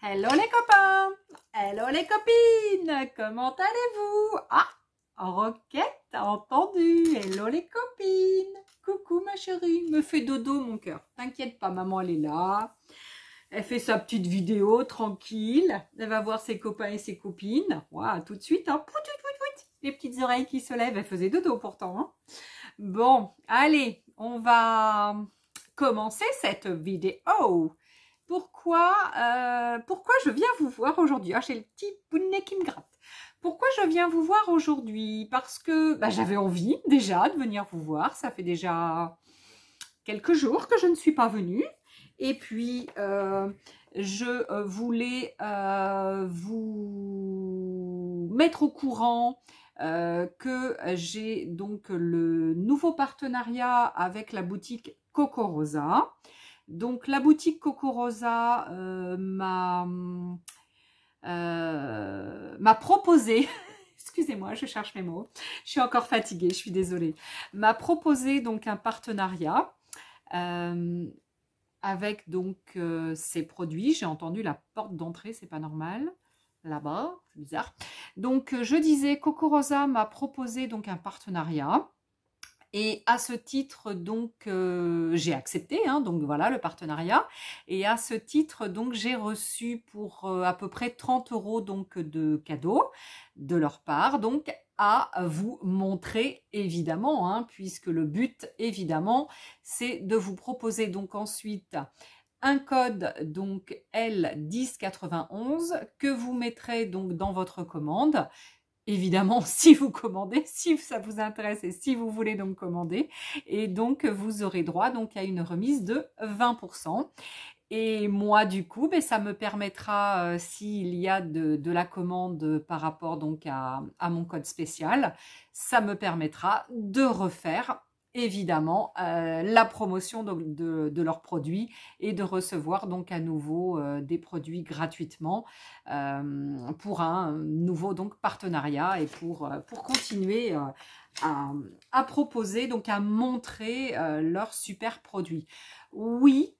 Hello les copains, hello les copines, comment allez-vous? Ah, Roquette, entendu, hello les copines, coucou ma chérie, me fait dodo mon cœur, t'inquiète pas, maman elle est là, elle fait sa petite vidéo tranquille, elle va voir ses copains et ses copines, voilà, tout de suite, hein. Pout, pout, pout, pout. Les petites oreilles qui se lèvent, elle faisait dodo pourtant, hein. Bon, allez, on va commencer cette vidéo. Pourquoi je viens vous voir aujourd'hui? Ah, j'ai le petit bonnet qui me gratte. Pourquoi je viens vous voir aujourd'hui? Parce que j'avais envie déjà de venir vous voir. Ça fait déjà quelques jours que je ne suis pas venue. Et puis, je voulais vous mettre au courant que j'ai donc le nouveau partenariat avec la boutique Coco Rosa. Donc la boutique Coco Rosa m'a proposé, excusez-moi, je cherche mes mots, je suis encore fatiguée, je suis désolée, m'a proposé donc un partenariat avec donc ces produits. J'ai entendu la porte d'entrée, c'est pas normal, là-bas, c'est bizarre. Donc je disais, Coco Rosa m'a proposé donc un partenariat. Et à ce titre, donc, j'ai accepté, hein, donc voilà, le partenariat. Et à ce titre, donc, j'ai reçu pour à peu près 30 € donc, de cadeaux de leur part, donc, à vous montrer, évidemment, hein, puisque le but, évidemment, c'est de vous proposer donc ensuite un code donc L1091 que vous mettrez donc dans votre commande. Évidemment, si vous commandez, si ça vous intéresse et si vous voulez donc commander. Et donc, vous aurez droit donc à une remise de 20%. Et moi, du coup, ça me permettra, s'il y a de la commande par rapport donc à mon code spécial, ça me permettra de refaire évidemment la promotion de leurs produits et de recevoir donc à nouveau des produits gratuitement pour un nouveau donc partenariat et pour continuer à proposer, donc à montrer leurs super produits. Oui,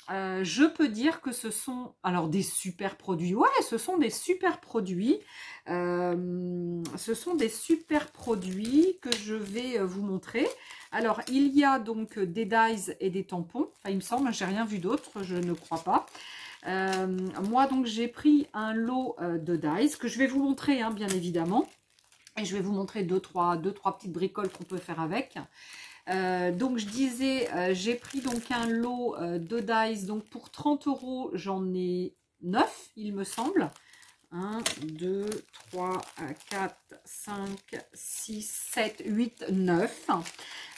je peux dire que ce sont alors des super produits. Ouais, ce sont des super produits. Ce sont des super produits que je vais vous montrer. Alors, il y a donc des dies et des tampons. Enfin, il me semble, j'ai rien vu d'autre, je ne crois pas. Moi, donc, j'ai pris un lot de dies que je vais vous montrer, hein, bien évidemment. Et je vais vous montrer deux, trois petites bricoles qu'on peut faire avec. Donc je disais, j'ai pris donc un lot de dies, donc pour 30 €, j'en ai 9, il me semble. 1, 2, 3, 4, 5, 6, 7, 8, 9.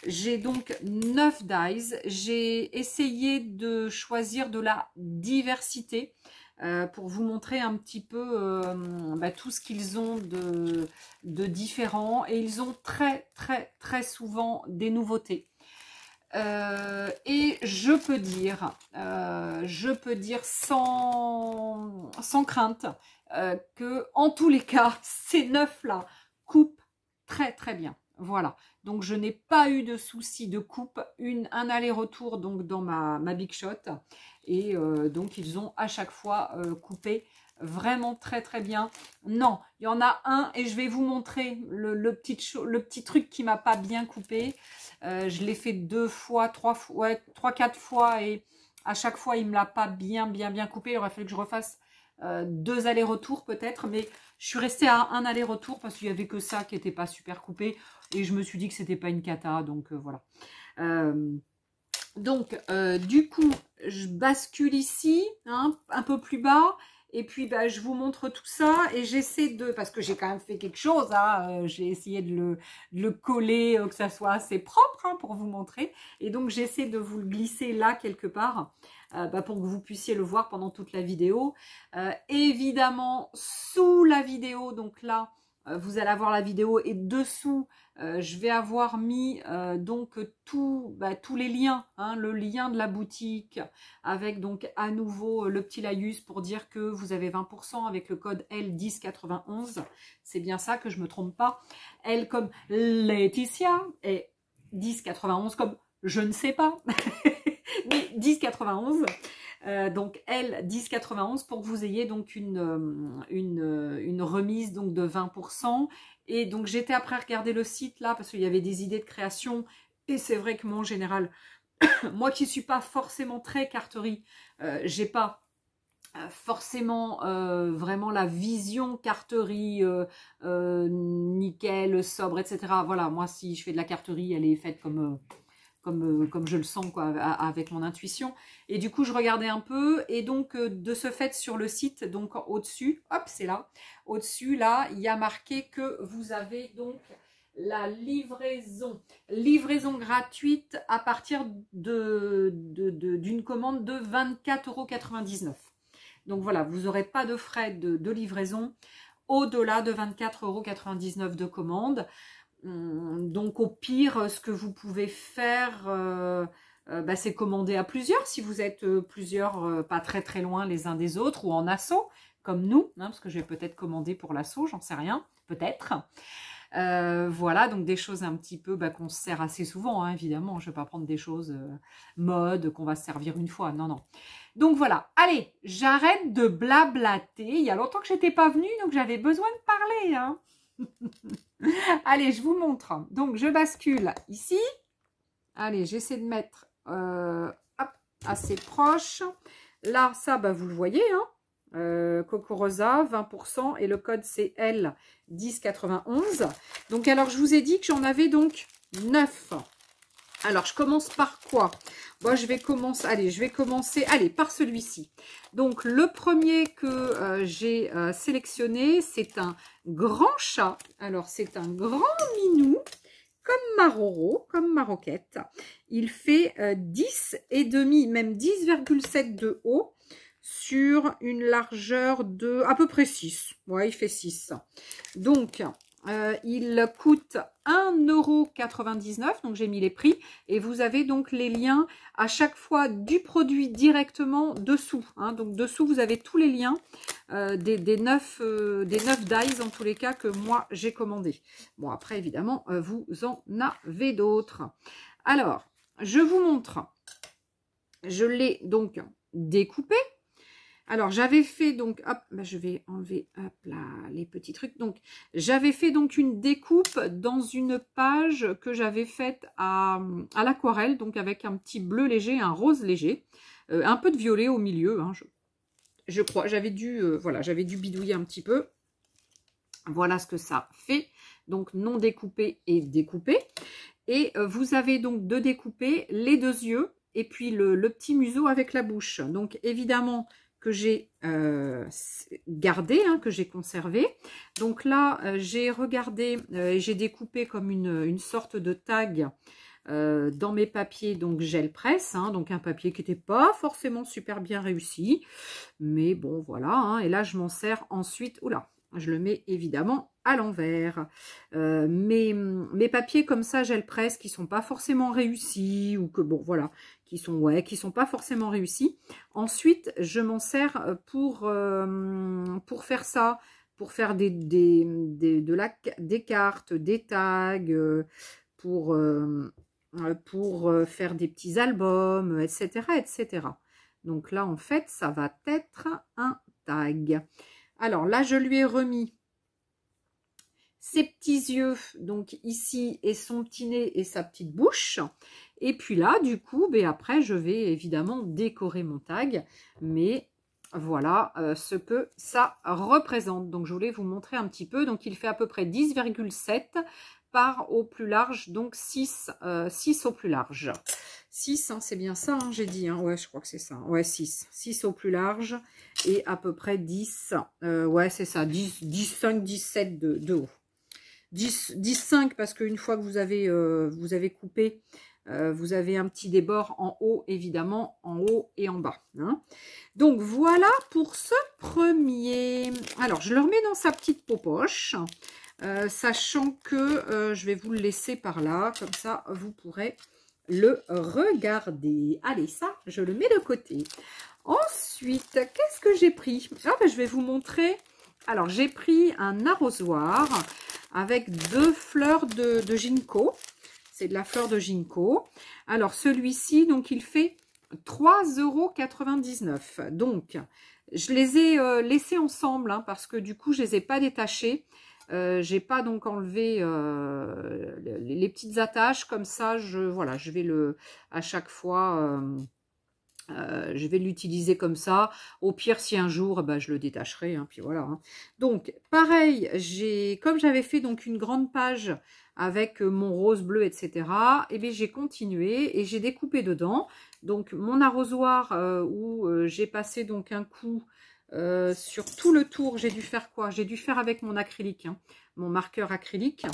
J'ai donc 9 dies. J'ai essayé de choisir de la diversité pour vous montrer un petit peu tout ce qu'ils ont de différent. Et ils ont très souvent des nouveautés. Et je peux dire sans crainte que en tous les cas, ces 9 là coupent très bien. Voilà, donc je n'ai pas eu de souci de coupe, un aller-retour donc dans ma Big Shot, et donc ils ont à chaque fois coupé vraiment très bien. Non, il y en a un et je vais vous montrer le petit truc qui m'a pas bien coupé. Je l'ai fait 2 fois, 3 fois, ouais, 3-4 fois, et à chaque fois il me l'a pas bien coupé. Il aurait fallu que je refasse 2 allers-retours peut-être, mais je suis restée à un aller-retour parce qu'il y avait que ça qui n'était pas super coupé et je me suis dit que c'était pas une cata, donc voilà. Du coup, je bascule ici, hein, un peu plus bas. Et puis, je vous montre tout ça et j'essaie de... Parce que j'ai quand même fait quelque chose, hein, j'ai essayé de le coller, que ça soit assez propre, hein, pour vous montrer. Et donc, j'essaie de vous le glisser là, quelque part, pour que vous puissiez le voir pendant toute la vidéo. Évidemment, sous la vidéo, donc là, vous allez avoir la vidéo et dessous, je vais avoir mis donc tous les liens, hein, le lien de la boutique avec donc à nouveau le petit laïus pour dire que vous avez 20% avec le code L1091. C'est bien ça, que je me trompe pas. L comme Laetitia et 1091 comme je ne sais pas. Mais 1091. Donc L 10,91 pour que vous ayez donc une remise donc de 20%. Et donc j'étais après regarder le site là parce qu'il y avait des idées de création. Et c'est vrai que moi en général, moi qui ne suis pas forcément très carterie, j'ai pas forcément vraiment la vision carterie nickel, sobre, etc. Voilà, moi si je fais de la carterie, elle est faite comme je le sens quoi, avec mon intuition. Et du coup, je regardais un peu. Et donc, de ce fait, sur le site, donc au-dessus, hop, c'est là. Au-dessus, là, il y a marqué que vous avez donc la livraison gratuite à partir d'une commande de 24,99 €. Donc voilà, vous n'aurez pas de frais de livraison au-delà de 24,99 € de commande. Donc au pire, ce que vous pouvez faire, c'est commander à plusieurs, si vous êtes plusieurs, pas très très loin les uns des autres, ou en asso, comme nous, hein, parce que je vais peut-être commander pour l'asso, j'en sais rien, peut-être. Voilà, donc des choses un petit peu qu'on se sert assez souvent, hein, évidemment. Je ne vais pas prendre des choses mode qu'on va se servir une fois, non, non. Donc voilà, allez, j'arrête de blablater. Il y a longtemps que je n'étais pas venue, donc j'avais besoin de parler, hein. Allez, je vous montre. Donc, je bascule ici. Allez, j'essaie de mettre hop, assez proche. Là, ça, vous le voyez, hein. Coco Rosa, 20%. Et le code, c'est L 10,91. Donc, alors, je vous ai dit que j'en avais donc 9. Alors, je commence par quoi? Moi, je vais commencer, allez, par celui-ci. Donc, le premier que j'ai sélectionné, c'est un grand chat. Alors, c'est un grand minou, comme Maroro, comme Maroquette. Il fait 10,5, même 10,7 de haut, sur une largeur de à peu près 6. Ouais, il fait 6. Donc, il coûte 1,99 €, donc j'ai mis les prix, et vous avez donc les liens à chaque fois du produit directement dessous, hein. Donc dessous vous avez tous les liens des 9 dies en tous les cas que moi j'ai commandé. Bon après évidemment vous en avez d'autres. Alors je vous montre, je l'ai donc découpé. Alors, j'avais fait donc, hop, je vais enlever, hop là, les petits trucs. Donc, j'avais fait donc une découpe dans une page que j'avais faite à l'aquarelle, donc avec un petit bleu léger, un rose léger, un peu de violet au milieu, hein, je crois. J'avais dû, voilà, j'avais dû bidouiller un petit peu. Voilà ce que ça fait. Donc, non découpé et découpé. Et vous avez donc de découper les deux yeux et puis le petit museau avec la bouche. Donc, évidemment, que j'ai gardé, hein, que j'ai conservé. Donc là, j'ai regardé, j'ai découpé comme une sorte de tag dans mes papiers, donc gel presse, hein, donc un papier qui n'était pas forcément super bien réussi, mais bon, voilà, hein, et là, je m'en sers ensuite, oula, je le mets évidemment à l'envers. Mes papiers comme ça, gel presse, qui sont pas forcément réussis, ou que, bon, voilà, qui sont pas forcément réussis. Ensuite, je m'en sers pour faire ça, pour faire des cartes, des tags, pour faire des petits albums, etc., etc. Donc là, en fait, ça va être un tag. Alors là, je lui ai remis ses petits yeux, donc ici, et son petit nez et sa petite bouche. Et puis là, du coup, après, je vais évidemment décorer mon tag. Mais voilà ce que ça représente. Donc, je voulais vous montrer un petit peu. Donc, il fait à peu près 10,7 par au plus large. Donc, 6 au plus large. 6, hein, c'est bien ça, hein, j'ai dit. Hein, ouais, je crois que c'est ça. Ouais, 6. 6 au plus large et à peu près 10. Ouais, c'est ça. 5, 17 de haut. 10,5 parce qu'une fois que vous avez coupé, vous avez un petit débord en haut, évidemment, en haut et en bas. Hein. Donc, voilà pour ce premier. Alors, je le remets dans sa petite poche, sachant que je vais vous le laisser par là. Comme ça, vous pourrez le regarder. Allez, ça, je le mets de côté. Ensuite, qu'est-ce que j'ai pris? Je vais vous montrer. Alors, j'ai pris un arrosoir avec 2 fleurs de ginkgo. C'est de la fleur de ginkgo. Alors, celui-ci, donc, il fait 3,99 €. Donc, je les ai laissés ensemble hein, parce que du coup, je les ai pas détachés. J'ai pas donc enlevé les petites attaches comme ça. Voilà, je vais à chaque fois, je vais l'utiliser comme ça. Au pire, si un jour, bah, je le détacherai. Hein, puis voilà. Hein. Donc, pareil, comme j'avais fait donc une grande page avec mon rose bleu, etc. Et bien, j'ai continué et j'ai découpé dedans. Donc, mon arrosoir où j'ai passé donc un coup sur tout le tour. J'ai dû faire quoi? J'ai dû faire avec mon acrylique, hein, mon marqueur acrylique.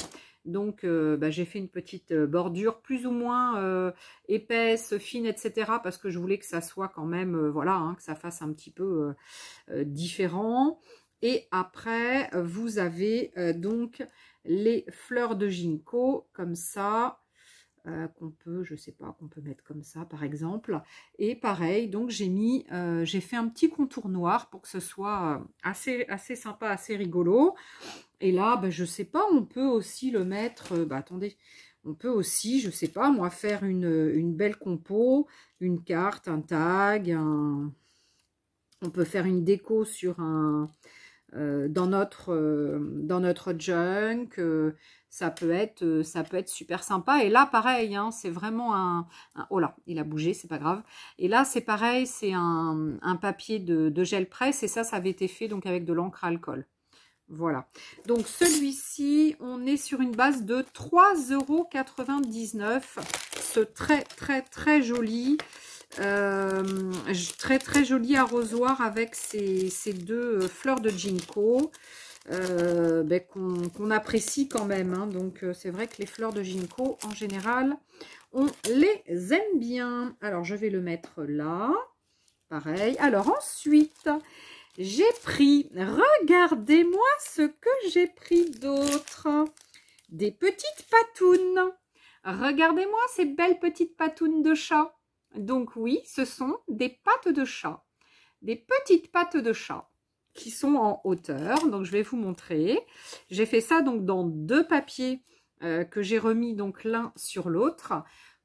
Donc, bah, j'ai fait une petite bordure plus ou moins épaisse, fine, etc. Parce que je voulais que ça soit quand même, voilà, hein, que ça fasse un petit peu différent. Et après, vous avez donc les fleurs de ginkgo, comme ça, qu'on peut, je sais pas, qu'on peut mettre comme ça, par exemple. Et pareil, donc j'ai fait un petit contour noir pour que ce soit assez sympa, assez rigolo. Et là, bah, je sais pas, on peut aussi le mettre, bah, attendez, on peut aussi, je sais pas, moi, faire une belle compo, une carte, un tag, on peut faire une déco sur dans notre junk, ça peut être super sympa. Et là, pareil, hein, c'est vraiment oh là, il a bougé, c'est pas grave. Et là, c'est pareil, c'est un papier de gel presse, et ça avait été fait donc avec de l'encre à alcool. Voilà. Donc, celui-ci, on est sur une base de 3,99 €. Ce très joli, très joli arrosoir avec ces deux fleurs de ginkgo ben, qu'on apprécie quand même. Hein. Donc, c'est vrai que les fleurs de ginkgo, en général, on les aime bien. Alors, je vais le mettre là. Pareil. Alors, ensuite... j'ai pris, regardez-moi ce que j'ai pris d'autre. Des petites patounes. Regardez-moi ces belles petites patounes de chat. Donc oui, ce sont des pattes de chat. Des petites pattes de chat qui sont en hauteur. Donc je vais vous montrer. J'ai fait ça donc dans deux papiers que j'ai remis donc l'un sur l'autre.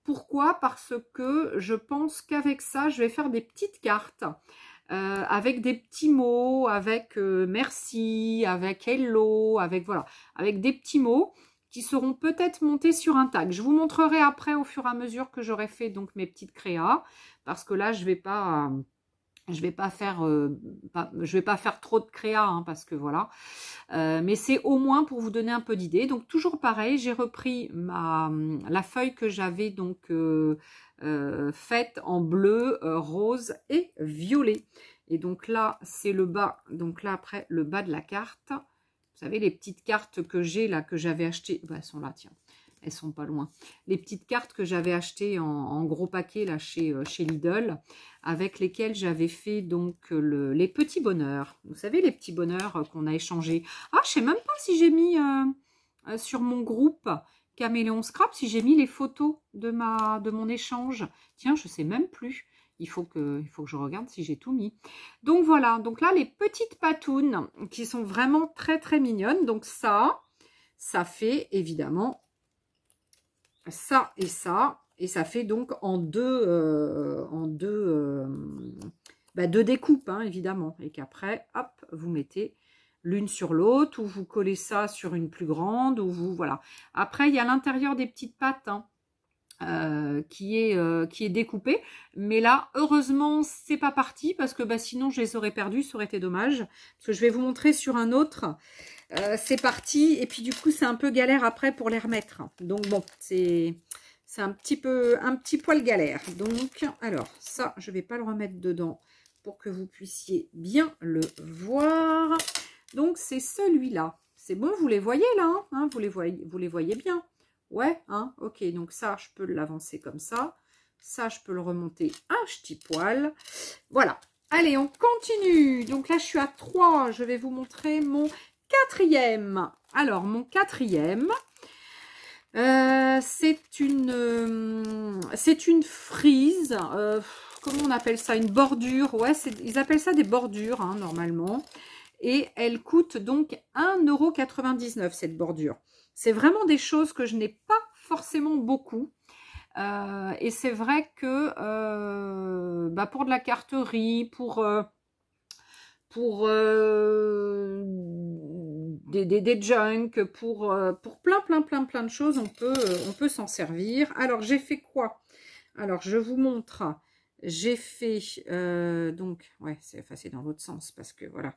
Pourquoi? Parce que je pense qu'avec ça, je vais faire des petites cartes. Avec des petits mots, avec merci, avec hello, avec voilà, avec des petits mots qui seront peut-être montés sur un tag. Je vous montrerai après au fur et à mesure que j'aurai fait donc mes petites créas, parce que là je vais pas faire trop de créa hein, parce que voilà. Mais c'est au moins pour vous donner un peu d'idée. Donc toujours pareil, j'ai repris la feuille que j'avais donc faite en bleu, rose et violet. Et donc là, c'est le bas. Donc là, après, le bas de la carte. Vous savez, les petites cartes que j'ai là, que j'avais achetées. Bah, elles sont là, tiens. Elles sont pas loin. Les petites cartes que j'avais achetées en gros paquet là chez Lidl, avec lesquelles j'avais fait donc les petits bonheurs. Vous savez, les petits bonheurs qu'on a échangés. Ah, je sais même pas si j'ai mis sur mon groupe Caméléon Scrap, si j'ai mis les photos de mon échange. Tiens, je sais même plus. Il faut que je regarde si j'ai tout mis. Donc voilà, donc là, les petites patounes qui sont vraiment très mignonnes. Donc ça fait évidemment ça, et ça fait donc en deux découpes, hein, évidemment. Et qu'après, hop, vous mettez l'une sur l'autre, ou vous collez ça sur une plus grande, ou vous, voilà. Après, il y a l'intérieur des petites pattes, hein, qui est découpé, mais là heureusement c'est pas parti parce que bah, sinon je les aurais perdus, ça aurait été dommage, parce que je vais vous montrer sur un autre, c'est parti et puis du coup c'est un peu galère après pour les remettre, donc bon c'est un petit poil galère. Donc alors ça je vais pas le remettre dedans pour que vous puissiez bien le voir. Donc c'est celui-là, c'est bon, vous les voyez là, hein, vous les voyez bien. Ouais, hein, ok, donc ça, je peux l'avancer comme ça. Ça, je peux le remonter un petit poil. Voilà. Allez, on continue. Donc là, je suis à 3. Je vais vous montrer mon quatrième. Alors, mon quatrième, c'est une frise. Comment on appelle ça? Une bordure. Ouais, ils appellent ça des bordures, hein, normalement. Et elle coûte donc 1,99 € cette bordure. C'est vraiment des choses que je n'ai pas forcément beaucoup. Et c'est vrai que pour de la carterie, pour des junk, pour plein de choses, on peut s'en servir. Alors, j'ai fait quoi? Alors, je vous montre. J'ai fait, donc, ouais, c'est dans l'autre sens, parce que voilà.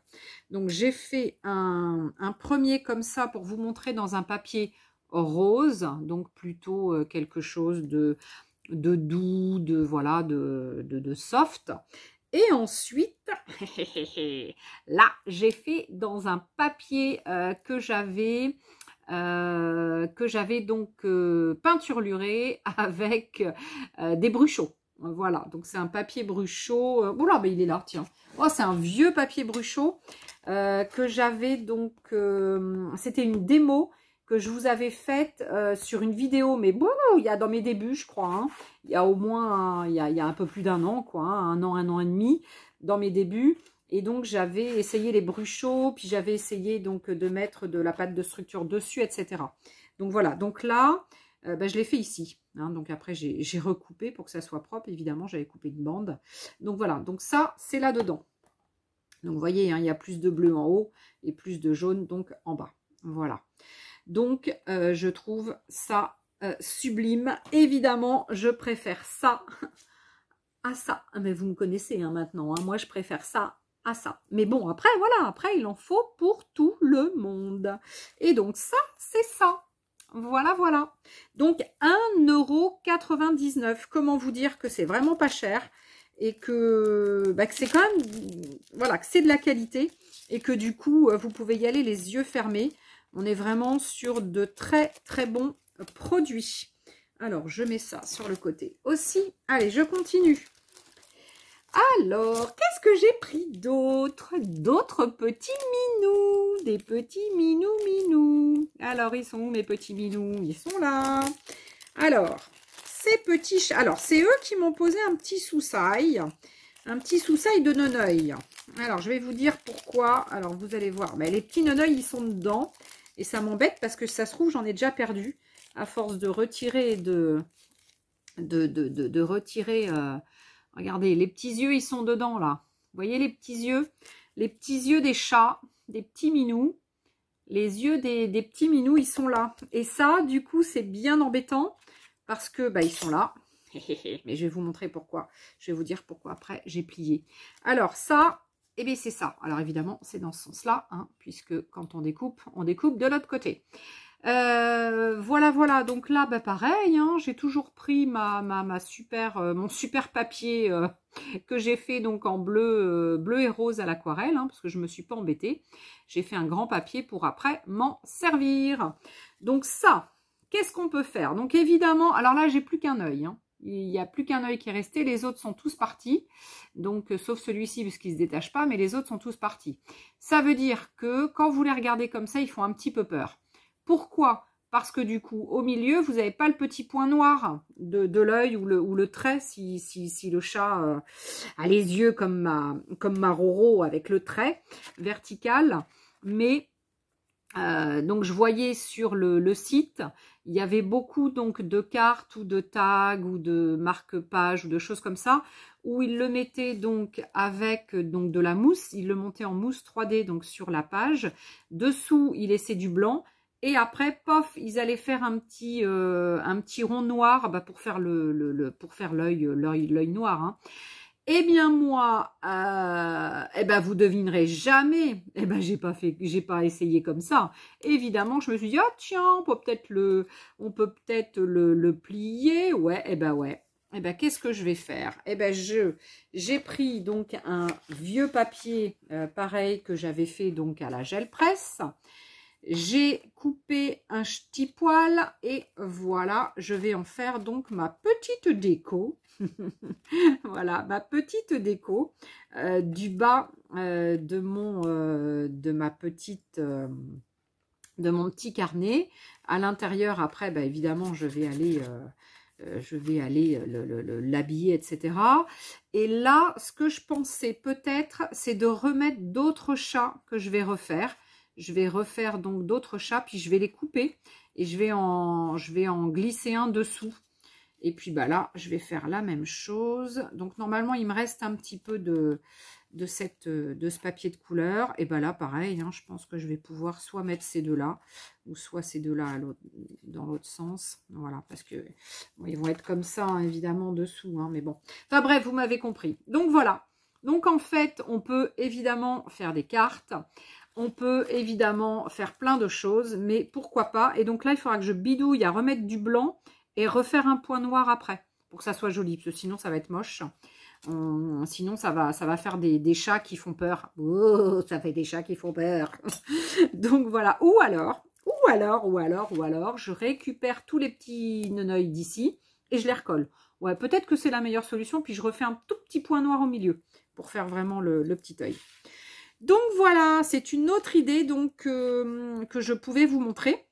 Donc, j'ai fait un premier comme ça pour vous montrer dans un papier rose, donc plutôt quelque chose de doux, voilà, de soft. Et ensuite, là, j'ai fait dans un papier que j'avais donc peinturluré avec des bruchots. Voilà, donc c'est un papier bruchot. Oula, ben il est là, tiens. Oh, c'est un vieux papier bruchot que j'avais donc. C'était une démo que je vous avais faite sur une vidéo, mais bon, il y a dans mes débuts, je crois. Hein, il y a au moins, il y a un peu plus d'un an, quoi, hein, un an et demi dans mes débuts. Et donc, j'avais essayé les bruchots, puis j'avais essayé donc de mettre de la pâte de structure dessus, etc. Donc, voilà. Donc là, je l'ai fait ici. Hein, donc, après, j'ai recoupé pour que ça soit propre. Évidemment, j'avais coupé une bande. Donc, voilà. Donc, ça, c'est là-dedans. Donc, vous voyez, hein, il y a plus de bleu en haut et plus de jaune donc en bas. Voilà. Donc, je trouve ça sublime. Évidemment, je préfère ça à ça. Mais vous me connaissez hein, maintenant. Hein. Moi, je préfère ça à ça. Mais bon, après, voilà. Après, il en faut pour tout le monde. Et donc, ça, c'est ça. Voilà, voilà. Donc, 1,99 €. Comment vous dire que c'est vraiment pas cher et que c'est quand même, voilà, que c'est de la qualité et que du coup, vous pouvez y aller les yeux fermés. On est vraiment sur de très, très bons produits. Alors, je mets ça sur le côté aussi. Allez, je continue. Alors, qu'est-ce que j'ai pris d'autre? D'autres petits minous. Des petits minous. Alors, ils sont où mes petits minous? Ils sont là. Alors, ces petits... Alors, c'est eux qui m'ont posé un petit soussail. Un petit soussail de noneuil. Alors, je vais vous dire pourquoi. Alors, vous allez voir. Les petits noneuils, ils sont dedans. Et ça m'embête parce que ça se trouve, j'en ai déjà perdu. À force de retirer retirer... regardez, les petits yeux, ils sont dedans, là. Vous voyez les petits yeux? Les petits yeux des chats, des petits minous. Les yeux des petits minous, ils sont là. Et ça, du coup, c'est bien embêtant parce que, ils sont là. Mais je vais vous montrer pourquoi. Je vais vous dire pourquoi après, j'ai plié. Alors, ça, eh bien, c'est ça. Alors, évidemment, c'est dans ce sens-là, hein, puisque quand on découpe de l'autre côté. Voilà. Donc là, pareil, hein, j'ai toujours pris mon super papier que j'ai fait donc en bleu et rose à l'aquarelle, hein, parce que je me suis pas embêtée. J'ai fait un grand papier pour après m'en servir. Donc ça, qu'est-ce qu'on peut faire? Donc évidemment, alors là, j'ai plus qu'un œil. Hein. Il n'y a plus qu'un œil qui est resté, les autres sont tous partis. Donc, sauf celui-ci, parce qu'il ne se détache pas, mais les autres sont tous partis. Ça veut dire que quand vous les regardez comme ça, ils font un petit peu peur. Pourquoi? Parce que du coup, au milieu, vous n'avez pas le petit point noir de l'œil ou le trait, si le chat a les yeux comme ma Roro avec le trait vertical. Mais, donc, je voyais sur le site, il y avait beaucoup donc de cartes ou de tags ou de marque-pages ou de choses comme ça, où ils le mettaient donc avec donc de la mousse, ils le montaient en mousse 3D donc sur la page. Dessous, ils laissaient du blanc. Et après, pof, ils allaient faire un petit rond noir pour faire l'œil noir. Hein. Eh bien moi, vous devinerez jamais. J'ai pas essayé comme ça. Évidemment, je me suis dit ah tiens, on peut peut-être le plier. Ouais, ouais. Qu'est-ce que je vais faire? J'ai pris donc un vieux papier pareil que j'avais fait donc à la gel presse. J'ai coupé un petit poil et voilà, je vais en faire donc ma petite déco. Voilà, ma petite déco du bas de mon petit carnet. À l'intérieur, après, évidemment, je vais aller l'habiller, etc. Et là, ce que je pensais peut-être, c'est de remettre d'autres chats que je vais refaire. Je vais refaire donc d'autres chats, puis je vais les couper et je vais en glisser un dessous. Et puis bah là, je vais faire la même chose. Donc normalement, il me reste un petit peu de ce papier de couleur. Et bah là, pareil, hein, je pense que je vais pouvoir soit mettre ces deux-là, ou soit ces deux-là dans l'autre sens. Voilà, parce que bon, ils vont être comme ça, hein, évidemment, dessous. Hein, mais bon. Enfin bref, vous m'avez compris. Donc voilà. Donc en fait, on peut évidemment faire des cartes. On peut évidemment faire plein de choses, mais pourquoi pas. Et donc là, il faudra que je bidouille à remettre du blanc et refaire un point noir après, pour que ça soit joli, parce que sinon ça va être moche. Sinon ça va faire des chats qui font peur. Oh, ça fait des chats qui font peur. Donc voilà, ou alors, je récupère tous les petits neneuils d'ici et je les recolle. Ouais, peut-être que c'est la meilleure solution, puis je refais un tout petit point noir au milieu, pour faire vraiment le petit œil. Donc voilà, c'est une autre idée donc, que je pouvais vous montrer.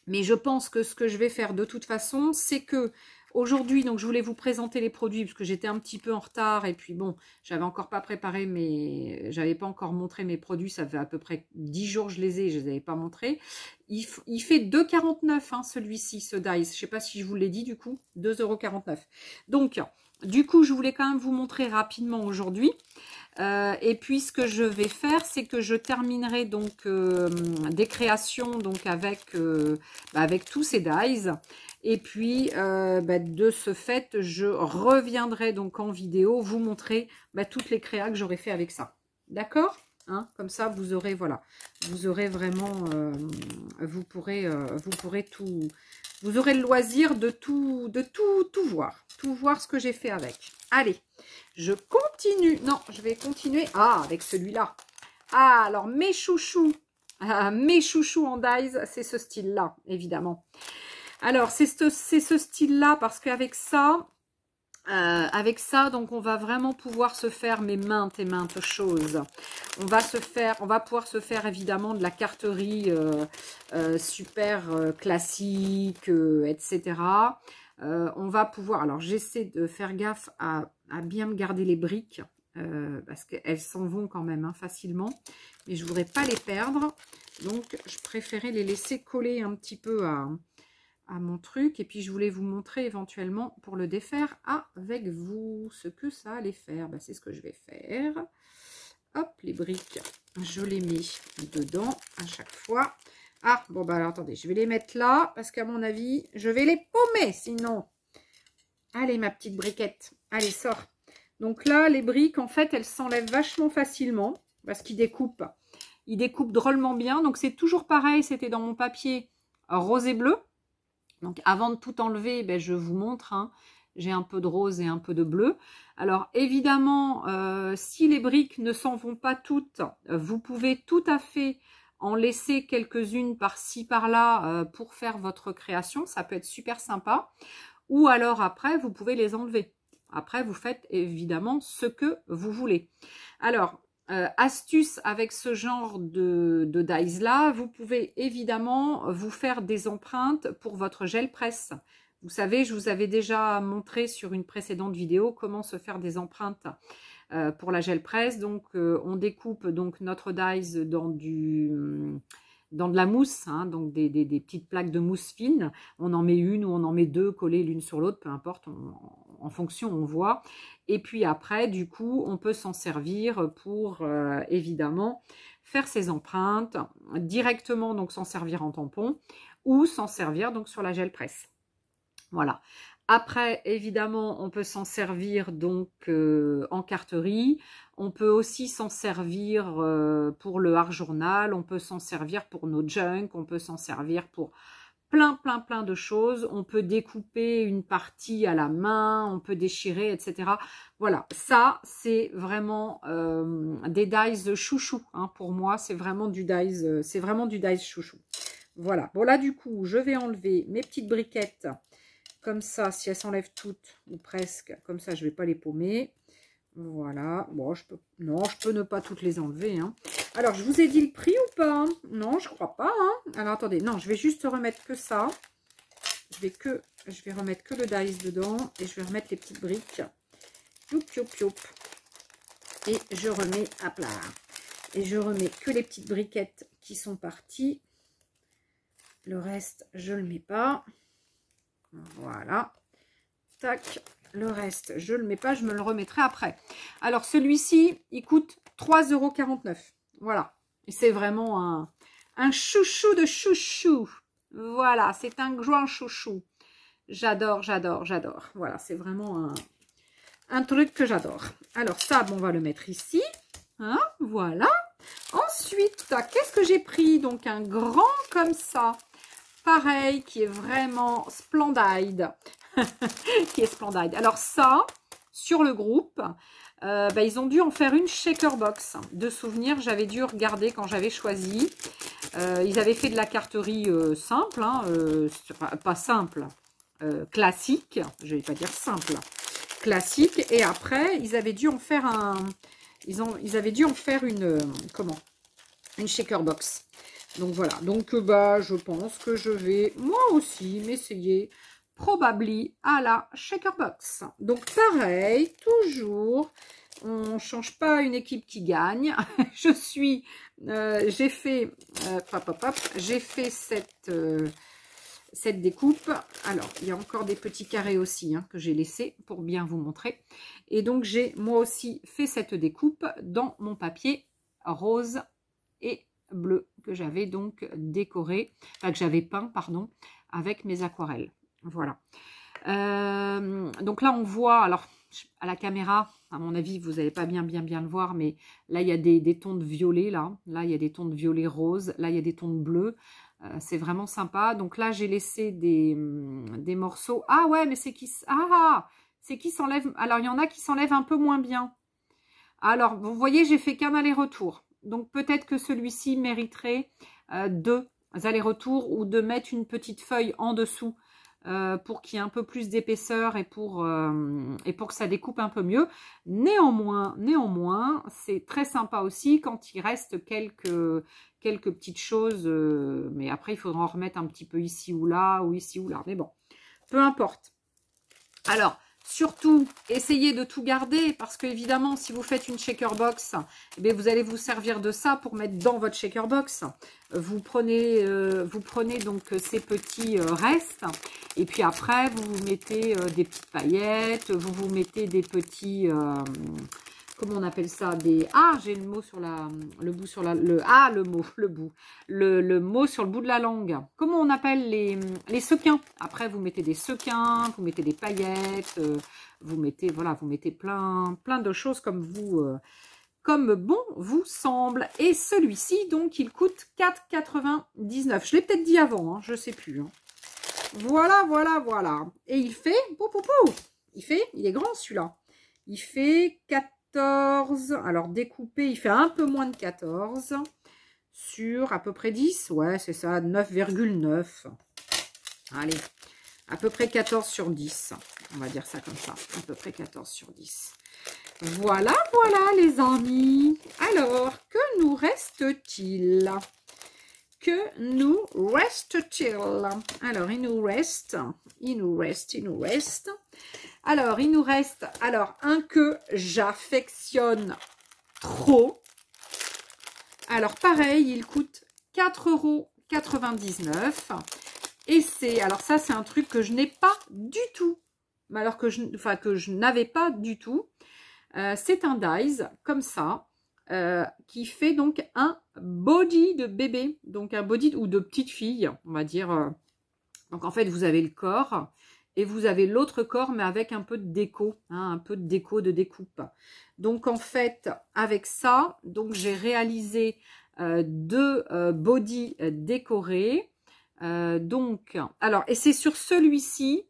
Mais je pense que ce que je vais faire de toute façon, c'est que aujourd'hui, donc je voulais vous présenter les produits parce que j'étais un petit peu en retard et puis bon, j'avais encore pas préparé j'avais pas encore montré mes produits, ça fait à peu près 10 jours que je les ai et je les avais pas montrés. Il fait 2,49 hein, celui-ci, ce Dice. Je sais pas si je vous l'ai dit du coup, 2,49 €. Donc, du coup, je voulais quand même vous montrer rapidement aujourd'hui. Et puis ce que je vais faire, c'est que je terminerai donc des créations donc avec tous ces dies. Et puis de ce fait, je reviendrai donc en vidéo vous montrer toutes les créas que j'aurai fait avec ça. D'accord, hein, comme ça vous aurez voilà, vous aurez vraiment, vous pourrez tout, vous aurez le loisir de tout voir ce que j'ai fait avec. Allez. Je continue. Non, je vais continuer. Ah, avec celui-là. Ah, alors mes chouchous en dies, c'est ce style-là, évidemment. Alors, c'est ce style-là parce qu'avec ça, donc on va vraiment pouvoir se faire maintes et maintes choses. On va pouvoir se faire évidemment de la carterie super classique, etc. On va pouvoir, alors j'essaie de faire gaffe à bien me garder les briques, parce qu'elles s'en vont quand même hein, facilement, mais je ne voudrais pas les perdre, donc je préférais les laisser coller un petit peu à mon truc, et puis je voulais vous montrer éventuellement pour le défaire avec vous, ce que ça allait faire. C'est ce que je vais faire. Hop, les briques, je les mets dedans à chaque fois. Ah, bon, alors attendez, je vais les mettre là, parce qu'à mon avis, je vais les paumer, sinon. Allez, ma petite briquette, allez, sors. Donc là, les briques, en fait, elles s'enlèvent vachement facilement, parce qu'ils découpent. Ils découpent drôlement bien. Donc, c'est toujours pareil, c'était dans mon papier rose et bleu. Donc, avant de tout enlever, je vous montre, hein, j'ai un peu de rose et un peu de bleu. Alors, évidemment, si les briques ne s'en vont pas toutes, vous pouvez tout à fait en laisser quelques-unes par-ci, par-là pour faire votre création. Ça peut être super sympa. Ou alors, après, vous pouvez les enlever. Après, vous faites évidemment ce que vous voulez. Alors, astuce avec ce genre de dies là, vous pouvez évidemment vous faire des empreintes pour votre gel presse. Vous savez, je vous avais déjà montré sur une précédente vidéo comment se faire des empreintes pour la gel presse. Donc, on découpe donc notre dies dans de la mousse, hein, donc des petites plaques de mousse fine. On en met une ou on en met deux collées l'une sur l'autre, peu importe, en fonction, on voit. Et puis après, du coup, on peut s'en servir pour, évidemment, faire ses empreintes directement, donc s'en servir en tampon, ou s'en servir donc sur la gel presse. Voilà. Après, évidemment, on peut s'en servir donc en carterie. On peut aussi s'en servir pour le art journal. On peut s'en servir pour nos junk. On peut s'en servir pour plein de choses. On peut découper une partie à la main. On peut déchirer, etc. Voilà, ça, c'est vraiment des dies chouchou. Hein, pour moi, c'est vraiment du dies chouchou. Voilà. Bon, là, du coup, je vais enlever mes petites briquettes. Comme ça, si elles s'enlèvent toutes, ou presque, comme ça, je ne vais pas les paumer. Voilà. Bon, je peux ne pas toutes les enlever. Hein. Alors, je vous ai dit le prix ou pas? Non, je crois pas. Hein. Alors, attendez. Non, je vais juste remettre que ça. Je vais remettre que le dice dedans. Et je vais remettre les petites briques. Youp, youp, youp. Et je remets à plat. Et je remets que les petites briquettes qui sont parties. Le reste, je ne le mets pas. Voilà. Tac, le reste, je ne le mets pas, je me le remettrai après. Alors, celui-ci, il coûte 3,49 €. Voilà. Et c'est vraiment un chouchou de chouchou. Voilà, c'est un joint chouchou. J'adore, j'adore, j'adore. Voilà, c'est vraiment un truc que j'adore. Alors ça, bon, on va le mettre ici. Hein, voilà. Ensuite, qu'est-ce que j'ai pris? Donc, un grand comme ça. Pareil, qui est vraiment splendide. Qui est splendide. Alors ça, sur le groupe, ils ont dû en faire une shaker box. De souvenirs, j'avais dû regarder quand j'avais choisi. Ils avaient fait de la carterie simple, hein, pas simple, classique. Je ne vais pas dire simple, classique. Et après, ils avaient dû en faire ils avaient dû en faire une shaker box. Donc voilà. Donc je pense que je vais moi aussi m'essayer probablement à la shaker box. Donc pareil, toujours, on ne change pas une équipe qui gagne. J'ai fait cette découpe. Alors, il y a encore des petits carrés aussi que j'ai laissés pour bien vous montrer. Et donc, j'ai moi aussi fait cette découpe dans mon papier rose et bleu que j'avais donc décoré, que j'avais peint, pardon, avec mes aquarelles. Voilà. Donc là, on voit, alors à la caméra, à mon avis, vous n'allez pas bien le voir, mais là, il y a des tons de violet, là, il y a des tons de violet rose, là, il y a des tons de bleu. C'est vraiment sympa. Donc là, j'ai laissé des morceaux. Ah ouais, mais c'est qui s'enlève. Alors, il y en a qui s'enlèvent un peu moins bien. Alors, vous voyez, j'ai fait qu'un aller-retour. Donc, peut-être que celui-ci mériterait 2 allers-retours ou de mettre une petite feuille en dessous pour qu'il y ait un peu plus d'épaisseur et pour que ça découpe un peu mieux. Néanmoins, c'est très sympa aussi quand il reste quelques petites choses. Mais après, il faudra en remettre un petit peu ici ou là, ou ici ou là. Mais bon, peu importe. Alors, surtout, essayez de tout garder parce que évidemment, si vous faites une shaker box, eh bien, vous allez vous servir de ça pour mettre dans votre shaker box. Vous prenez donc ces petits restes et puis après, vous mettez des petites paillettes, vous mettez des petits... comment on appelle ça? J'ai le mot sur le bout sur le mot sur le bout de la langue. Comment on appelle les sequins? Après, vous mettez des sequins, vous mettez des paillettes, vous mettez plein de choses comme bon vous semble. Et celui-ci, donc, il coûte 4,99 €. Je l'ai peut-être dit avant, hein, je ne sais plus. Hein. Voilà. Et il fait... Il est grand, celui-là. Il fait 14... Alors, découpé, il fait un peu moins de 14 sur à peu près 10. Ouais, c'est ça, 9,9. Allez, à peu près 14 sur 10. On va dire ça comme ça. À peu près 14 sur 10. Voilà, les amis. Alors, que nous reste-t-il? Alors, il nous reste. Alors, il nous reste un que j'affectionne trop. Alors, pareil, il coûte 4,99 €. Et alors ça, c'est un truc que je n'ai pas du tout. Alors que je n'avais pas du tout. C'est un dies, comme ça. Qui fait donc un body de bébé, donc un body ou de petite fille, on va dire. Donc en fait, vous avez le corps et vous avez l'autre corps, mais avec un peu de déco, hein, un peu de déco, de découpe. Donc en fait, avec ça, donc j'ai réalisé 2 body décorés. Et c'est sur celui-ci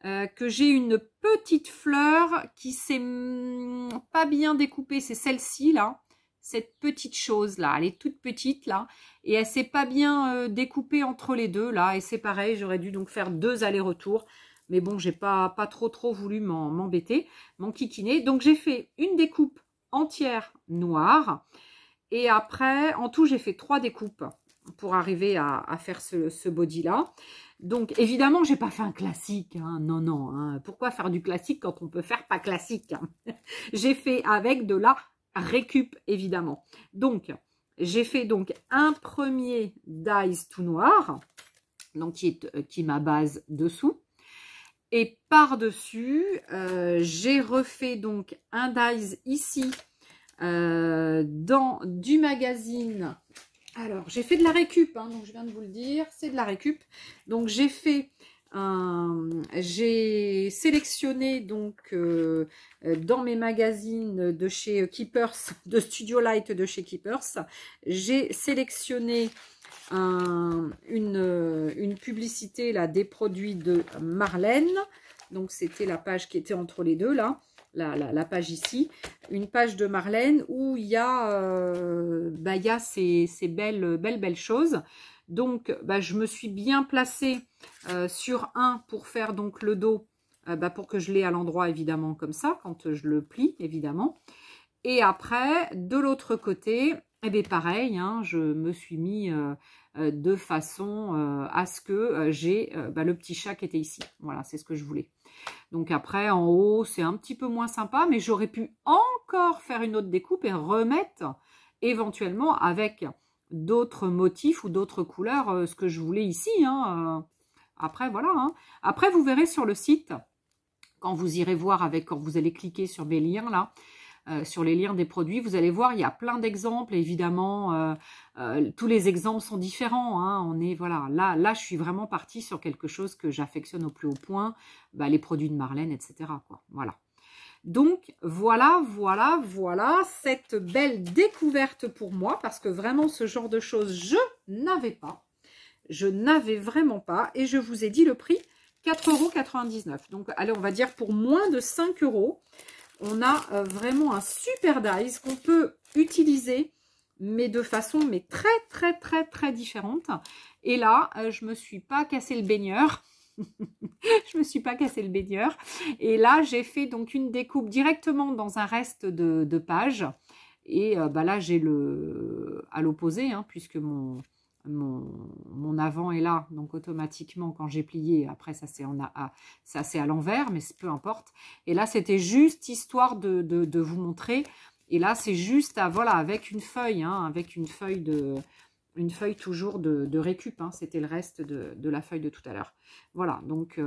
que j'ai une petite fleur qui s'est pas bien découpée, c'est celle-ci là. Cette petite chose là, elle est toute petite là et elle s'est pas bien découpée entre les deux là et c'est pareil, j'aurais dû donc faire 2 allers-retours mais bon, j'ai pas trop voulu m'embêter, m'enquiquiner. Donc j'ai fait une découpe entière noire et après en tout j'ai fait 3 découpes pour arriver à faire ce body là. Donc évidemment j'ai pas fait un classique, hein. Non, hein. Pourquoi faire du classique quand on peut faire pas classique, hein. J'ai fait avec de la récup évidemment. Donc j'ai fait donc un premier dies tout noir, donc qui est ma base dessous. Et par-dessus, j'ai refait donc un dies ici dans du magazine. Alors, j'ai fait de la récup, hein, donc je viens de vous le dire, c'est de la récup. Donc, j'ai sélectionné donc dans mes magazines de chez Keepers, de Studio Light de chez Keepers, j'ai sélectionné une publicité là des produits de Marlène. Donc, c'était la page qui était entre les deux là. La page ici, une page de Marlène où il y a, il y a ces belles choses. Donc, je me suis bien placée sur un pour faire donc le dos, pour que je l'ai à l'endroit évidemment comme ça, quand je le plie évidemment. Et après, de l'autre côté, eh bien pareil, hein, je me suis mis de façon à ce que j'ai le petit chat qui était ici. Voilà, c'est ce que je voulais. Donc après, en haut, c'est un petit peu moins sympa, mais j'aurais pu encore faire une autre découpe et remettre éventuellement avec d'autres motifs ou d'autres couleurs ce que je voulais ici. Hein. Après, voilà. Hein. Après, vous verrez sur le site, quand vous irez voir quand vous allez cliquer sur mes liens là, sur les liens des produits, vous allez voir, il y a plein d'exemples, évidemment, tous les exemples sont différents, hein, on est, voilà, là, je suis vraiment partie sur quelque chose que j'affectionne au plus haut point, les produits de Marlène, etc., quoi, voilà. Donc, voilà, cette belle découverte pour moi, parce que vraiment, ce genre de choses, je n'avais vraiment pas, et je vous ai dit le prix, 4,99 €, donc, allez, on va dire pour moins de 5 €, on a vraiment un super dies qu'on peut utiliser, mais de façon très différente. Et là, je me suis pas cassé le baigneur. Je me suis pas cassé le baigneur. Et là, j'ai fait donc une découpe directement dans un reste de page. Et là, j'ai à l'opposé, hein, puisque mon avant est là, donc automatiquement quand j'ai plié, après ça c'est à l'envers, mais peu importe. Et là c'était juste histoire de vous montrer. Et là c'est juste voilà, avec une feuille, hein, une feuille toujours de récup, hein, c'était le reste de la feuille de tout à l'heure. Voilà, donc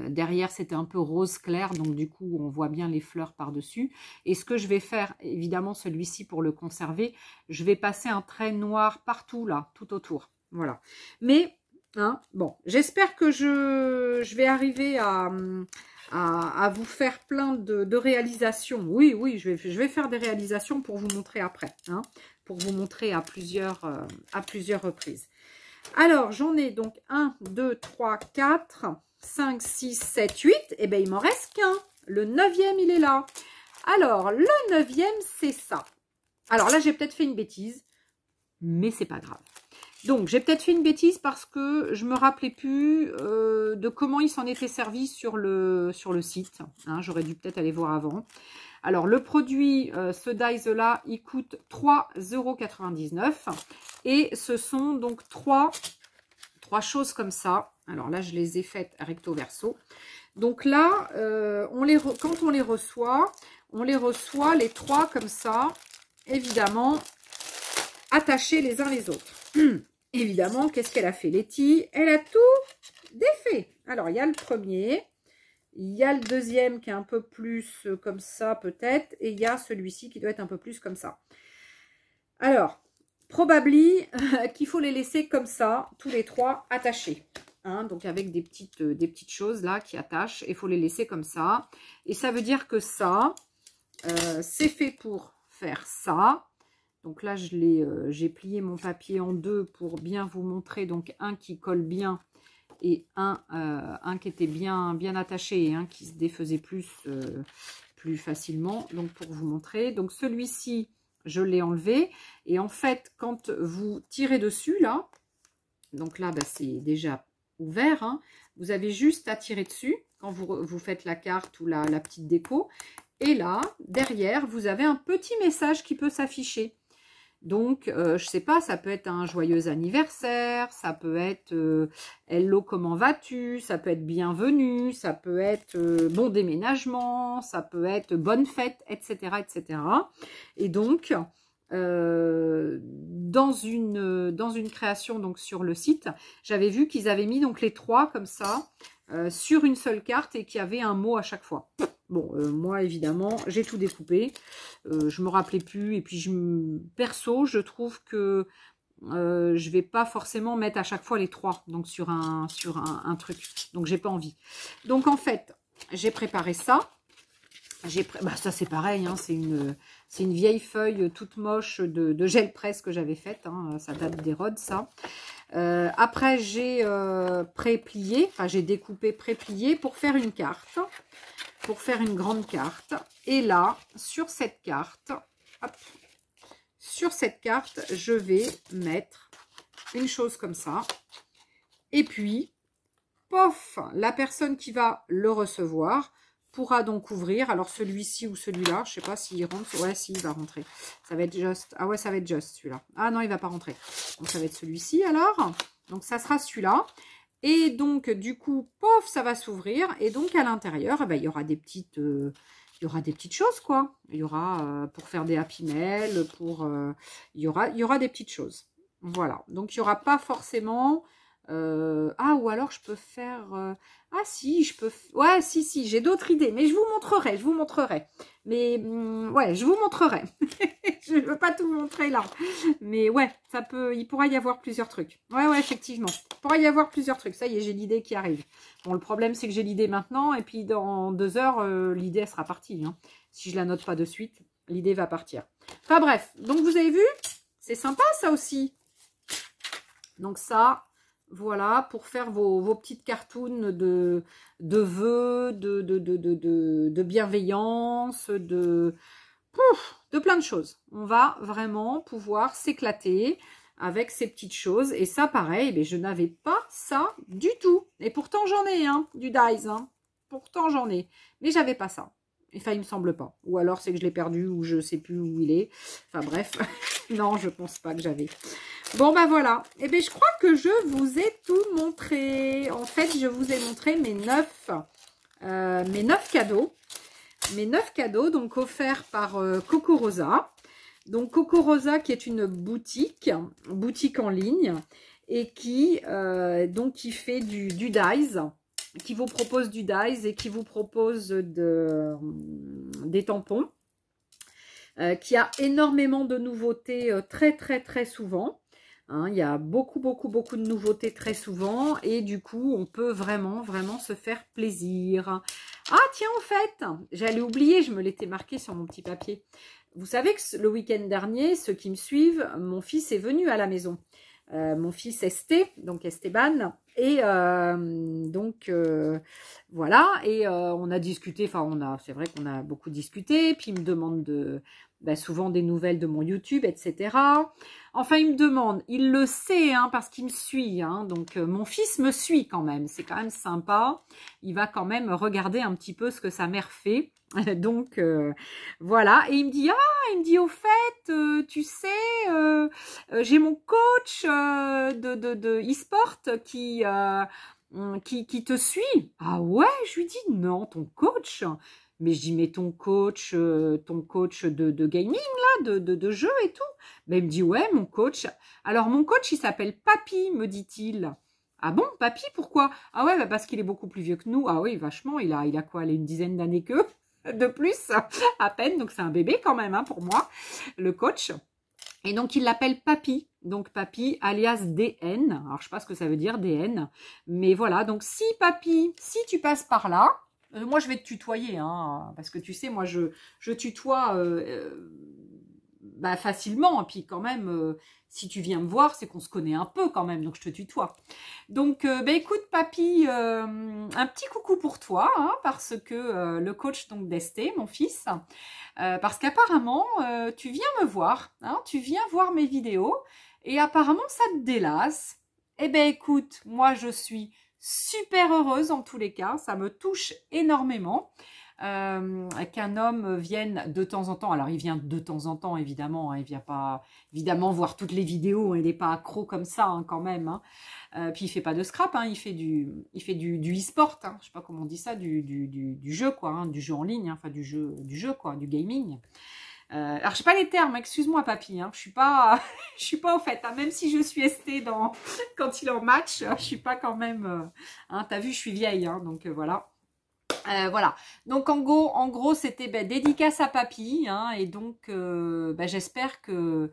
derrière, c'était un peu rose clair, donc du coup, on voit bien les fleurs par-dessus. Et ce que je vais faire, évidemment, celui-ci, pour le conserver, je vais passer un trait noir partout, là, tout autour. Voilà. Mais, hein, bon, j'espère que je vais arriver à vous faire plein de réalisations. Oui, je vais faire des réalisations pour vous montrer après, hein, pour vous montrer à plusieurs reprises. Alors, j'en ai donc 1, 2, 3, 4... 5, 6, 7, 8, et bien il m'en reste qu'un. Le 9e, il est là. Alors, le 9e, c'est ça. Alors là, j'ai peut-être fait une bêtise, mais c'est pas grave. Donc, j'ai peut-être fait une bêtise parce que je me rappelais plus de comment il s'en était servi sur le site. Hein, j'aurais dû peut-être aller voir avant. Alors, le produit, ce dies-là, il coûte 3,99 €. Et ce sont donc trois choses comme ça. Alors là, je les ai faites recto verso. Donc là, quand on les reçoit les trois comme ça, évidemment, attachés les uns les autres. Évidemment, qu'est-ce qu'elle a fait, Letty? Elle a tout défait. Alors, il y a le premier, il y a le deuxième qui est un peu plus comme ça peut-être, et il y a celui-ci qui doit être un peu plus comme ça. Alors, probablement qu'il faut les laisser comme ça, tous les trois attachés. Hein, donc avec des petites choses là qui attachent, il faut les laisser comme ça. Et ça veut dire que ça, c'est fait pour faire ça. Donc là, j'ai plié mon papier en deux pour bien vous montrer. Donc un qui colle bien et un qui était bien attaché et un qui se défaisait plus facilement. Donc pour vous montrer. Donc celui-ci, je l'ai enlevé. Et en fait, quand vous tirez dessus là, donc là, c'est déjà ouvert, hein. Vous avez juste à tirer dessus quand vous faites la carte ou la petite déco. Et là, derrière, vous avez un petit message qui peut s'afficher. Donc, je sais pas, ça peut être un joyeux anniversaire, ça peut être hello, comment vas-tu, ça peut être bienvenue, ça peut être bon déménagement, ça peut être bonne fête, etc., etc. Et donc, dans une création donc sur le site, j'avais vu qu'ils avaient mis donc les 3 comme ça sur une seule carte et qu'il y avait un mot à chaque fois. Bon, moi évidemment, j'ai tout découpé. Je me rappelais plus et puis perso, je trouve que je vais pas forcément mettre à chaque fois les 3 donc sur un truc. Donc j'ai pas envie. Donc en fait, j'ai préparé ça. Bah, ça c'est pareil, hein, c'est une vieille feuille toute moche de gel presse que j'avais faite, hein, ça date des Rhodes ça. Après j'ai pré-plié, enfin j'ai découpé pré-plié pour faire une carte, pour faire une grande carte. Et là, sur cette carte, hop, sur cette carte, je vais mettre une chose comme ça. Et puis, pof, la personne qui va le recevoir pourra donc ouvrir. Alors celui-ci ou celui-là, je sais pas s'il rentre. Ouais, si, il va rentrer. Ça va être juste. Ah ouais, ça va être juste celui-là. Ah non, il va pas rentrer. Donc ça va être celui-ci alors. Donc ça sera celui-là. Et donc du coup, pof, ça va s'ouvrir. Et donc à l'intérieur, eh ben, il y aura des petites. Il y aura des petites choses, quoi. Il y aura pour faire des happy mail, il y aura des petites choses. Voilà. Donc il n'y aura pas forcément. Ah, ou alors je peux faire... ah si, je peux... Ouais, si, j'ai d'autres idées. Mais je vous montrerai. Mais ouais, je vous montrerai. Je ne veux pas tout montrer là. Mais ouais, il pourra y avoir plusieurs trucs. Ouais, effectivement. Il pourra y avoir plusieurs trucs. Ça y est, j'ai l'idée qui arrive. Bon, le problème, c'est que j'ai l'idée maintenant. Et puis, dans 2 heures, l'idée, elle sera partie. Hein. Si je la note pas de suite, l'idée va partir. Enfin bref, donc vous avez vu, c'est sympa ça aussi. Donc ça... Voilà, pour faire vos petites cartoons de vœux, de bienveillance, de plein de choses. On va vraiment pouvoir s'éclater avec ces petites choses. Et ça, pareil, mais je n'avais pas ça du tout. Et pourtant, j'en ai, hein, du dies. Hein. Pourtant, j'en ai. Mais j'avais pas ça. Enfin, il me semble pas. Ou alors, c'est que je l'ai perdu ou je sais plus où il est. Enfin, bref. Non, je pense pas que j'avais. Bon, bah voilà. Eh bien, je crois que je vous ai tout montré. En fait, je vous ai montré mes 9 cadeaux. Mes 9 cadeaux, donc offerts par Coco Rosa. Donc, Coco Rosa, qui est une boutique en ligne, et qui fait du dies, qui vous propose du dies et qui vous propose des tampons. Qui a énormément de nouveautés très souvent. Hein, il y a beaucoup de nouveautés très souvent et du coup, on peut vraiment se faire plaisir. Ah tiens, en fait, j'allais oublier, je me l'étais marqué sur mon petit papier. Vous savez que le week-end dernier, ceux qui me suivent, mon fils est venu à la maison. Mon fils donc Esteban, et voilà, et on a discuté, c'est vrai qu'on a beaucoup discuté, puis il me demande souvent des nouvelles de mon YouTube, etc. Enfin, il me demande, il le sait, hein, parce qu'il me suit, hein, donc mon fils me suit quand même, c'est quand même sympa, il va quand même regarder un petit peu ce que sa mère fait, donc voilà, et il me dit au fait, tu sais, j'ai mon coach de e-sport qui te suit. Ah ouais, je lui dis non, ton coach. Mais je dis, mais ton coach de gaming, là, de jeu et tout. Mais il me dit, ouais, mon coach. Alors, mon coach, il s'appelle Papy, me dit-il. Ah bon, Papy, pourquoi? Ah ouais, parce qu'il est beaucoup plus vieux que nous. Ah oui, vachement, il a quoi, une dizaine d'années de plus, à peine. Donc, c'est un bébé quand même, hein, pour moi, le coach. Et donc, il l'appelle Papy. Donc, Papy, alias DN. Alors, je sais pas ce que ça veut dire, DN. Mais voilà, donc, si Papy, si tu passes par là, moi, je vais te tutoyer, hein, parce que tu sais, moi, je tutoie facilement. Et puis, quand même, si tu viens me voir, c'est qu'on se connaît un peu quand même, donc je te tutoie. Donc, écoute, Papy, un petit coucou pour toi, hein, parce que le coach donc d'Esté, mon fils, parce qu'apparemment, tu viens me voir, hein, tu viens voir mes vidéos, et apparemment, ça te délasse. Eh bien, écoute, moi, je suis super heureuse en tous les cas, ça me touche énormément qu'un homme vienne de temps en temps. Alors il vient de temps en temps évidemment, hein, il vient pas évidemment voir toutes les vidéos, hein, il n'est pas accro comme ça hein, quand même. Hein. Puis il fait pas de scrap, hein, il fait du e-sport, hein, je sais pas comment on dit ça, du jeu quoi, hein, du jeu en ligne, hein, enfin du jeu quoi, du gaming. Alors, je sais pas les termes, excuse-moi, papy. Hein, je suis pas au fait. Hein, même si je suis ST quand il est en match, je suis pas quand même. Hein, t'as vu, je suis vieille, hein, donc voilà. Voilà. Donc en gros, c'était dédicace à papy. Hein, et donc, j'espère que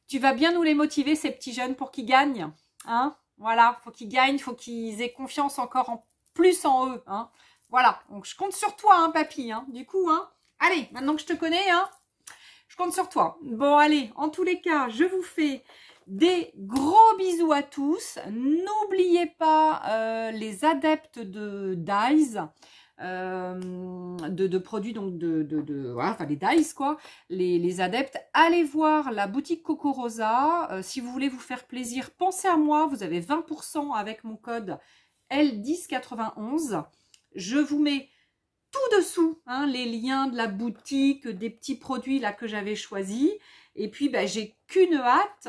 tu vas bien nous les motiver, ces petits jeunes, pour qu'ils gagnent. Hein, voilà, faut qu'ils gagnent, faut qu'ils aient confiance encore plus en eux. Hein. Voilà. Donc je compte sur toi, hein, papy. Hein, du coup, hein. Allez, maintenant que je te connais, hein. Je compte sur toi. Bon, allez, en tous les cas, je vous fais des gros bisous à tous. N'oubliez pas les adeptes de Dyes, de produits, donc voilà, enfin les Dyes, quoi. Les adeptes, allez voir la boutique Coco Rosa. Si vous voulez vous faire plaisir, pensez à moi. Vous avez 20% avec mon code L1091. Je vous mets tout dessous, hein, les liens de la boutique, des petits produits là que j'avais choisis. Et puis, j'ai qu'une hâte,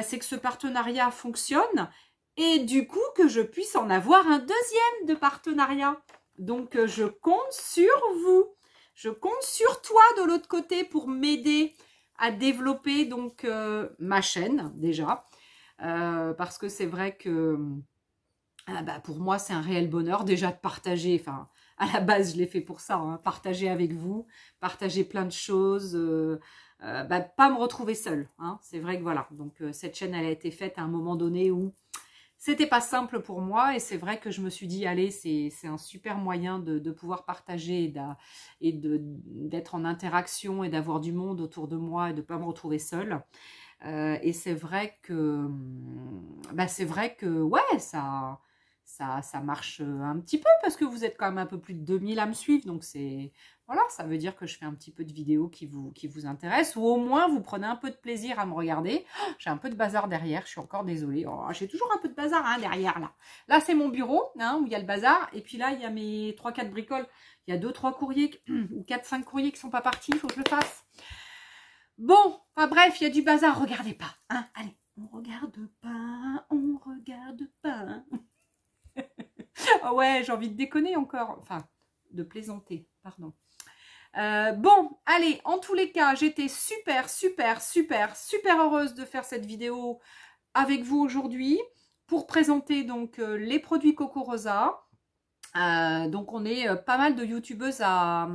c'est que ce partenariat fonctionne et du coup que je puisse en avoir un deuxième de partenariat. Donc, je compte sur vous. Je compte sur toi de l'autre côté pour m'aider à développer donc ma chaîne déjà. Parce que c'est vrai que pour moi, c'est un réel bonheur déjà de partager, enfin, à la base, je l'ai fait pour ça, hein, partager avec vous, partager plein de choses, pas me retrouver seule. Hein, c'est vrai que voilà, donc cette chaîne, elle a été faite à un moment donné où c'était pas simple pour moi et c'est vrai que je me suis dit, allez, c'est un super moyen de pouvoir partager et d'être en interaction et d'avoir du monde autour de moi et de pas me retrouver seule. Et c'est vrai que, ouais, ça marche un petit peu parce que vous êtes quand même un peu plus de 2000 à me suivre. Donc, voilà, ça veut dire que je fais un petit peu de vidéos qui vous intéressent ou au moins vous prenez un peu de plaisir à me regarder. Oh, j'ai un peu de bazar derrière, je suis encore désolée. Oh, j'ai toujours un peu de bazar hein, derrière là. Là, c'est mon bureau hein, où il y a le bazar. Et puis là, il y a mes 3-4 bricoles. Il y a 2-3 courriers ou 4-5 courriers qui ne sont pas partis. Il faut que je le fasse. Bon, bref, il y a du bazar. Regardez pas. Hein. Allez, on regarde pas. On regarde pas. Oh ouais, j'ai envie de déconner encore. Enfin, de plaisanter, pardon. Bon, allez, en tous les cas, j'étais super heureuse de faire cette vidéo avec vous aujourd'hui pour présenter donc les produits Coco Rosa. Donc, on est pas mal de youtubeuses à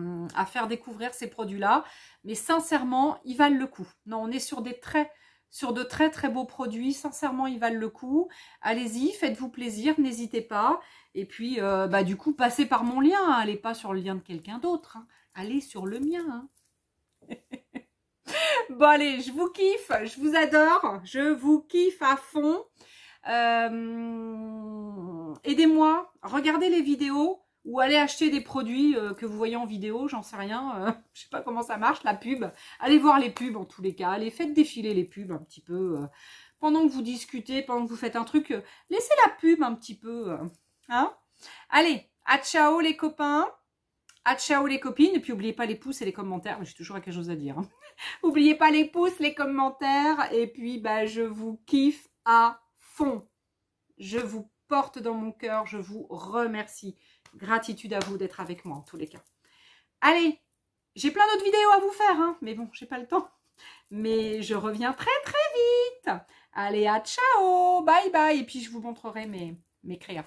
faire découvrir ces produits-là. Mais sincèrement, ils valent le coup. Non, on est sur de très beaux produits. Sincèrement, ils valent le coup. Allez-y, faites-vous plaisir, n'hésitez pas. Et puis, du coup, passez par mon lien. Hein. Allez pas sur le lien de quelqu'un d'autre. Hein. Allez sur le mien. Hein. Bon, allez, je vous kiffe. Je vous adore. Je vous kiffe à fond. Aidez-moi. Regardez les vidéos. Ou allez acheter des produits que vous voyez en vidéo, j'en sais rien, je sais pas comment ça marche, la pub. Allez voir les pubs en tous les cas, allez faites défiler les pubs un petit peu. Pendant que vous discutez, pendant que vous faites un truc, laissez la pub un petit peu. Hein. Allez, à ciao les copains, à ciao les copines, et puis n'oubliez pas les pouces et les commentaires, j'ai toujours quelque chose à dire. Hein. N'oubliez pas les pouces, les commentaires, et puis je vous kiffe à fond. Je vous porte dans mon cœur, je vous remercie. Gratitude à vous d'être avec moi en tous les cas. Allez, j'ai plein d'autres vidéos à vous faire, hein, mais bon, j'ai pas le temps. Mais je reviens très vite. Allez, à ciao, bye bye. Et puis je vous montrerai mes créas.